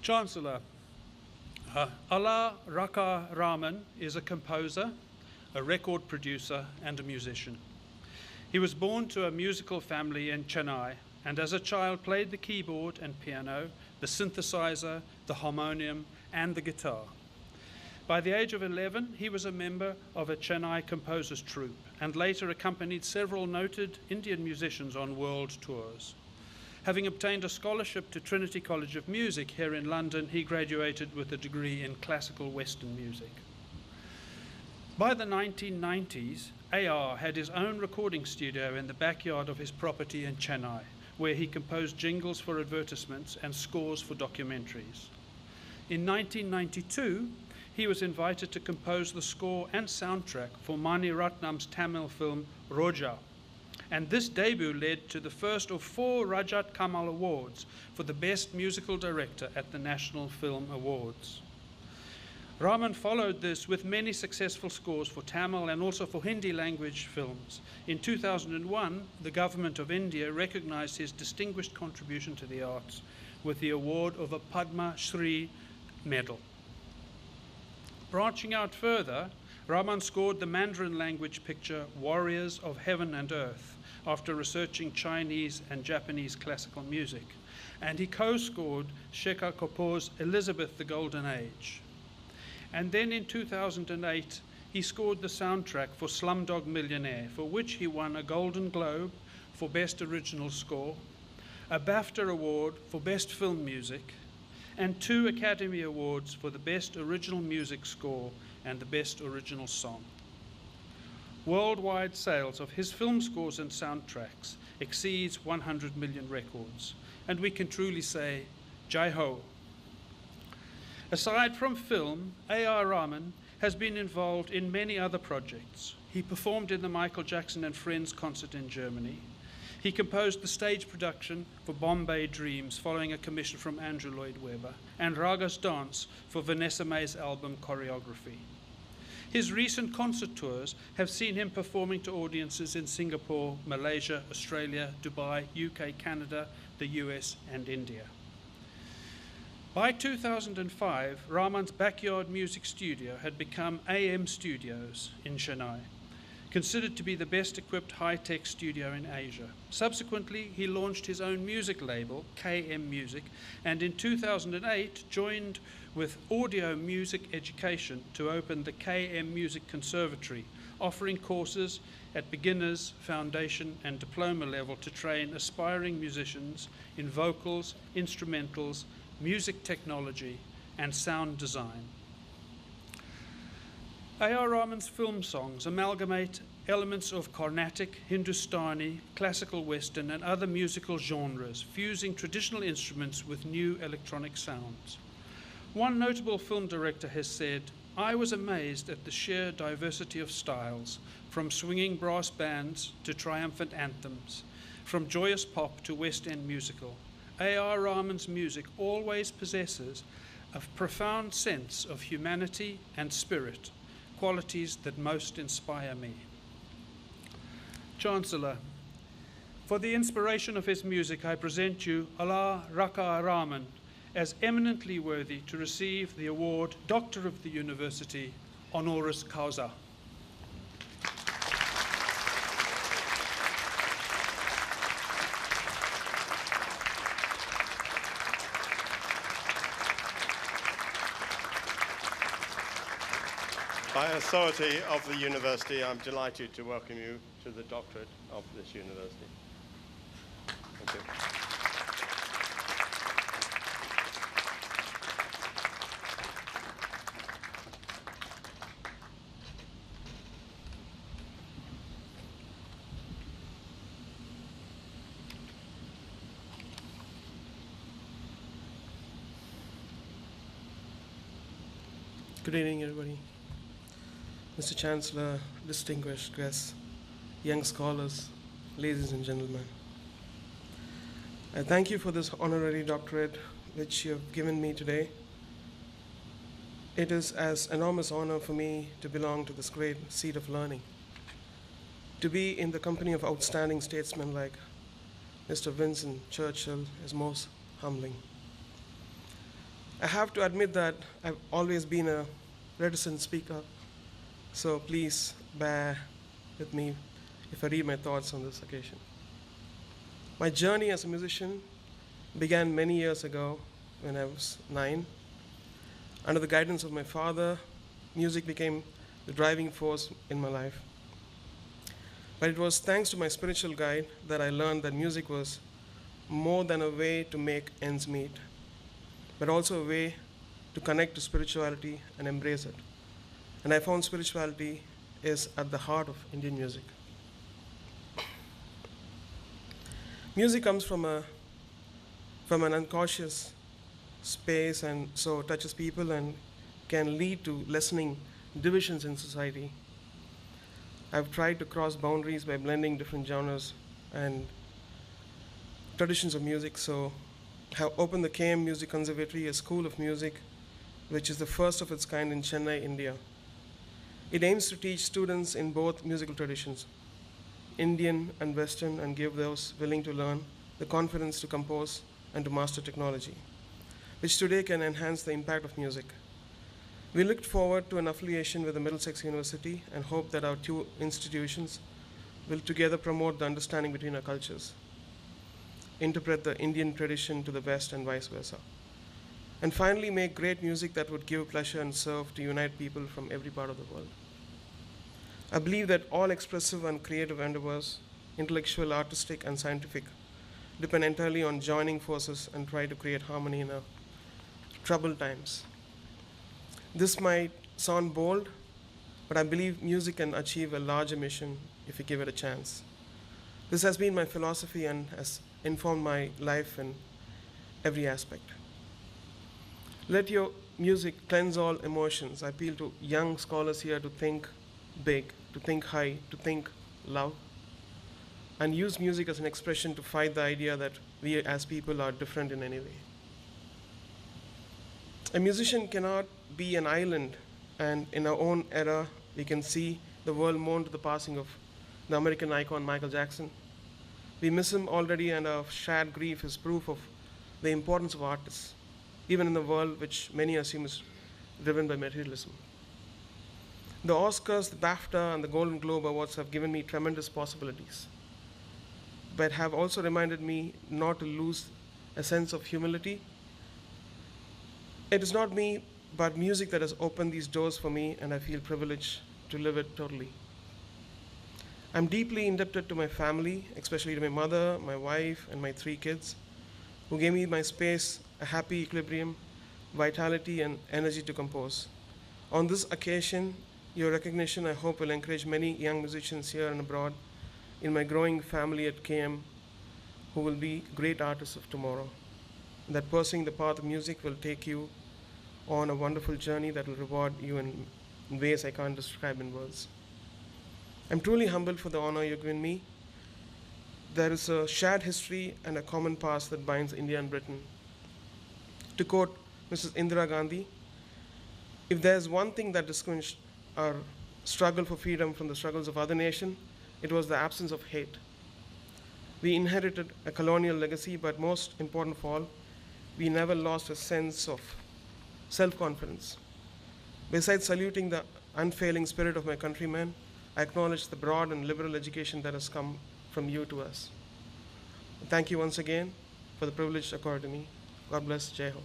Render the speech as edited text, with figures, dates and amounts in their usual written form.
Chancellor, A.R.Rahman is a composer, a record producer, and a musician. He was born to a musical family in Chennai, and as a child played the keyboard and piano, the synthesizer, the harmonium, and the guitar. By the age of 11, he was a member of a Chennai composers troupe, and later accompanied several noted Indian musicians on world tours. Having obtained a scholarship to Trinity College of Music here in London, he graduated with a degree in classical Western music. By the 1990s, A.R. had his own recording studio in the backyard of his property in Chennai, where he composed jingles for advertisements and scores for documentaries. In 1992, he was invited to compose the score and soundtrack for Mani Ratnam's Tamil film Roja, and this debut led to the first of 4 Rajat Kamal Awards for the Best Musical Director at the National Film Awards. Rahman followed this with many successful scores for Tamil and also for Hindi language films. In 2001, the Government of India recognized his distinguished contribution to the arts with the award of a Padma Shri medal. Branching out further, Rahman scored the Mandarin language picture Warriors of Heaven and Earth after researching Chinese and Japanese classical music, and he co-scored Shekhar Kapoor's Elizabeth the Golden Age. And then in 2008, he scored the soundtrack for Slumdog Millionaire, for which he won a Golden Globe for Best Original Score, a BAFTA Award for Best Film Music, and 2 Academy Awards for the Best Original Music Score and the Best Original Song. Worldwide sales of his film scores and soundtracks exceeds 100 million records, and we can truly say, Jai Ho. Aside from film, A.R.Rahman has been involved in many other projects. He performed in the Michael Jackson and Friends concert in Germany. He composed the stage production for Bombay Dreams following a commission from Andrew Lloyd Webber, and Raga's Dance for Vanessa May's album Choreography. His recent concert tours have seen him performing to audiences in Singapore, Malaysia, Australia, Dubai, UK, Canada, the US, and India. By 2005, Rahman's backyard music studio had become AM Studios in Chennai, considered to be the best equipped high-tech studio in Asia. Subsequently, he launched his own music label, KM Music, and in 2008 joined with Audio Music Education to open the KM Music Conservatory, offering courses at beginners, foundation, and diploma level to train aspiring musicians in vocals, instrumentals, music technology, and sound design. A.R.Rahman's film songs amalgamate elements of Carnatic, Hindustani, classical Western, and other musical genres, fusing traditional instruments with new electronic sounds. One notable film director has said, "I was amazed at the sheer diversity of styles, from swinging brass bands to triumphant anthems, from joyous pop to West End musical. A.R.Rahman's music always possesses a profound sense of humanity and spirit, qualities that most inspire me." Chancellor, for the inspiration of his music, I present you A.R.Rahman as eminently worthy to receive the award Doctor of the University, honoris causa. By authority of the university, I'm delighted to welcome you to the doctorate of this university. Thank you. Good evening, everybody. Mr. Chancellor, distinguished guests, young scholars, ladies and gentlemen. I thank you for this honorary doctorate which you have given me today. It is an enormous honor for me to belong to this great seat of learning. To be in the company of outstanding statesmen like Mr. Winston Churchill is most humbling. I have to admit that I've always been a reticent speaker, so please bear with me if I read my thoughts on this occasion. My journey as a musician began many years ago when I was 9. Under the guidance of my father, music became the driving force in my life. But it was thanks to my spiritual guide that I learned that music was more than a way to make ends meet, but also a way to connect to spirituality and embrace it. And I found spirituality is at the heart of Indian music. Music comes from an unconscious space, and so touches people and can lead to lessening divisions in society. I've tried to cross boundaries by blending different genres and traditions of music, so have opened the KM Music Conservatory, a school of music which is the first of its kind in Chennai, India. It aims to teach students in both musical traditions, Indian and Western, and give those willing to learn the confidence to compose and to master technology, which today can enhance the impact of music. We looked forward to an affiliation with the Middlesex University and hope that our two institutions will together promote the understanding between our cultures, interpret the Indian tradition to the West and vice versa, and finally make great music that would give pleasure and serve to unite people from every part of the world. I believe that all expressive and creative endeavors, intellectual, artistic, and scientific, depend entirely on joining forces and try to create harmony in our troubled times. This might sound bold, but I believe music can achieve a larger mission if we give it a chance. This has been my philosophy and has informed my life in every aspect. Let your music cleanse all emotions. I appeal to young scholars here to think big, to think high, to think love, and use music as an expression to fight the idea that we as people are different in any way. A musician cannot be an island, and in our own era, we can see the world mourn to the passing of the American icon Michael Jackson. We miss him already, and our shared grief is proof of the importance of artists, even in the world which many assume is driven by materialism. The Oscars, the BAFTA, and the Golden Globe Awards have given me tremendous possibilities, but have also reminded me not to lose a sense of humility. It is not me, but music that has opened these doors for me, and I feel privileged to live it totally. I'm deeply indebted to my family, especially to my mother, my wife, and my 3 kids, who gave me my space, a happy equilibrium, vitality, and energy to compose. On this occasion, your recognition, I hope, will encourage many young musicians here and abroad in my growing family at KM who will be great artists of tomorrow. That pursuing the path of music will take you on a wonderful journey that will reward you in ways I can't describe in words. I'm truly humbled for the honor you've given me. There is a shared history and a common past that binds India and Britain. To quote Mrs. Indira Gandhi, if there's one thing that distinguished our struggle for freedom from the struggles of other nations, it was the absence of hate. We inherited a colonial legacy, but most important of all, we never lost a sense of self-confidence. Besides saluting the unfailing spirit of my countrymen, I acknowledge the broad and liberal education that has come from you to us. Thank you once again for the privilege accorded to me. God bless. Jai Ho.